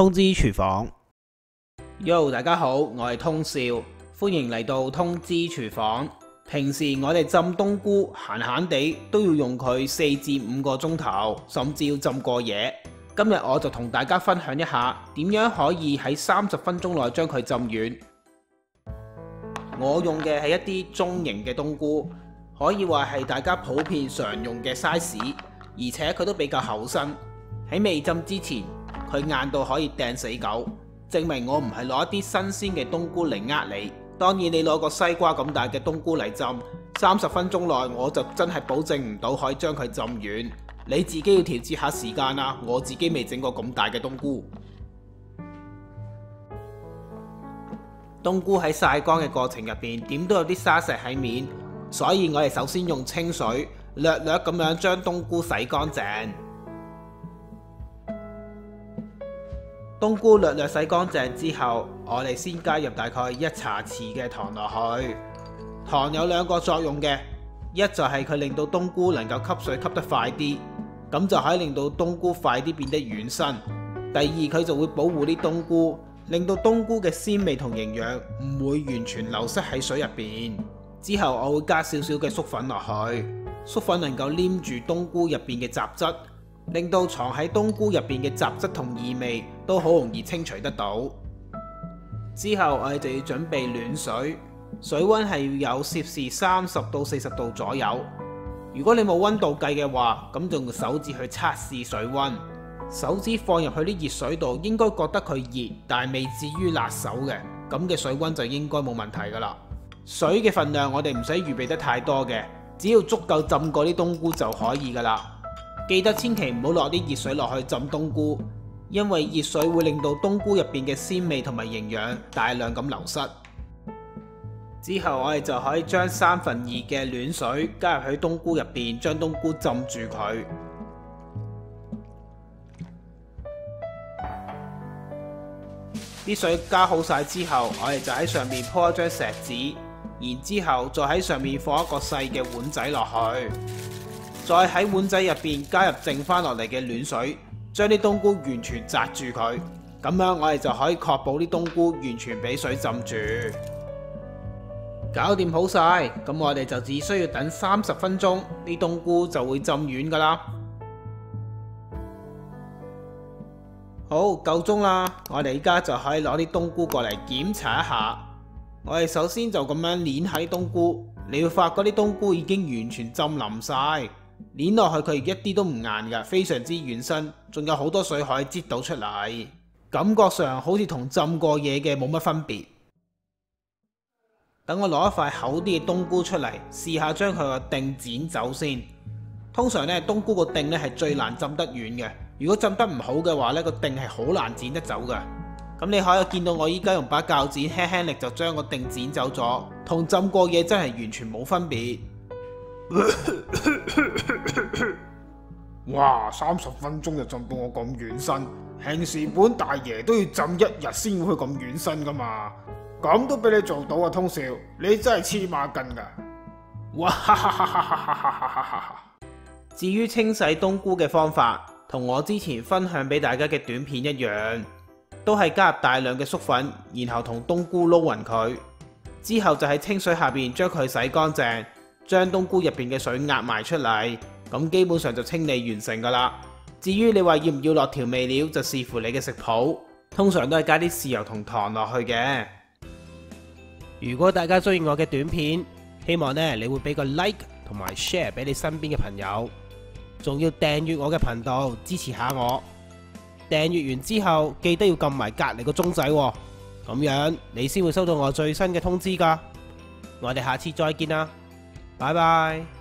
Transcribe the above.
通知廚房。Yo， 大家好，我係通少，歡迎嚟到通知廚房。平時我哋浸冬菇閒閒地都要用佢4至5個鐘頭，甚至要浸過夜。今日我就同大家分享一下點樣可以喺30分鐘內將佢浸軟。我用嘅係一啲中型嘅冬菇，可以話係大家普遍常用嘅 size， 而且佢都比較厚身。喺未浸之前，佢硬到可以掟死狗，證明我唔係攞一啲新鮮嘅冬菇嚟呃你。當然你攞個西瓜咁大嘅冬菇嚟浸，30分鐘內我就真係保證唔到可以將佢浸軟。你自己要調節下時間啦，我自己未整過咁大嘅冬菇。冬菇喺曬乾嘅過程入邊，點都有啲沙石喺面，所以我哋首先用清水略略咁樣將冬菇洗乾淨。冬菇略略洗乾淨之後，我哋先加入大概1茶匙嘅糖落去。糖有2個作用嘅，一就係佢令到冬菇能夠吸水吸得快啲，咁就可以令到冬菇快啲變得軟身。第二，佢就會保護啲冬菇，令到冬菇嘅鮮味同營養唔會完全流失喺水入邊。之後我會加少少嘅粟粉落去，粟粉能夠黏住冬菇入邊嘅雜質，令到藏喺冬菇入邊嘅雜質同異味都好容易清除得到。之後我哋就要準備暖水，水溫係要有攝氏30到40度左右。如果你冇溫度計嘅話，咁就用手指去測試水溫。手指放入去啲熱水度，應該覺得佢熱，但係未至於辣手嘅，咁嘅水溫就應該冇問題噶啦。水嘅份量我哋唔使預備得太多嘅，只要足夠浸過啲冬菇就可以噶啦。記得千祈唔好落啲熱水落去浸冬菇，因為熱水會令到冬菇入邊嘅鮮味同埋營養大量咁流失。之後我哋就可以將2/3嘅暖水加入去冬菇入邊，將冬菇浸住佢。啲水加好晒之後，我哋就喺上面鋪一張錫紙，然之後再喺上面放一個細嘅碗仔落去。再喺碗仔入邊加入剩翻落嚟嘅暖水，將啲冬菇完全紮住佢，咁樣我哋就可以確保啲冬菇完全俾水浸住。搞掂好晒，咁我哋就只需要等30分鐘，啲冬菇就會浸軟噶啦。好，夠鐘啦，我哋而家就可以攞啲冬菇過嚟檢查一下。我哋首先就咁樣捏下啲冬菇，你會發覺啲冬菇已經完全浸腍晒。捏落去佢一啲都唔硬㗎，非常之軟身，仲有好多水可以擠到出嚟，感覺上好似同浸過嘢嘅冇乜分別。等我攞一塊厚啲嘅冬菇出嚟，試下將佢個頂剪走先。通常呢，冬菇個頂呢係最難浸得軟嘅，如果浸得唔好嘅話呢，個頂係好難剪得走㗎。咁你可以見到我依家用把鉸剪輕輕力就將個頂剪走咗，同浸過嘢真係完全冇分別。哇！30分鐘就浸到我咁軟身，平時本大爺都要浸1日先會咁軟身噶嘛，咁都俾你做到啊，通少，你真係黐孖筋噶！哇哈哈哈哈哈哈哈哈！至於清洗冬菇嘅方法，同我之前分享俾大家嘅短片一樣，都係加入大量嘅粟粉，然後同冬菇撈勻佢，之後就喺清水下邊將佢洗乾淨。將冬菇入邊嘅水壓埋出嚟，咁基本上就清理完成噶啦。至於你話要唔要落調味料，就視乎你嘅食譜，通常都係加啲豉油同糖落去嘅。如果大家中意我嘅短片，希望呢你會俾個 like 同埋 share 俾你身邊嘅朋友，仲要訂閱我嘅頻道支持下我。訂閱完之後記得要撳埋隔籬個鐘仔，咁樣你先會收到我最新嘅通知噶。我哋下次再見啦。拜拜。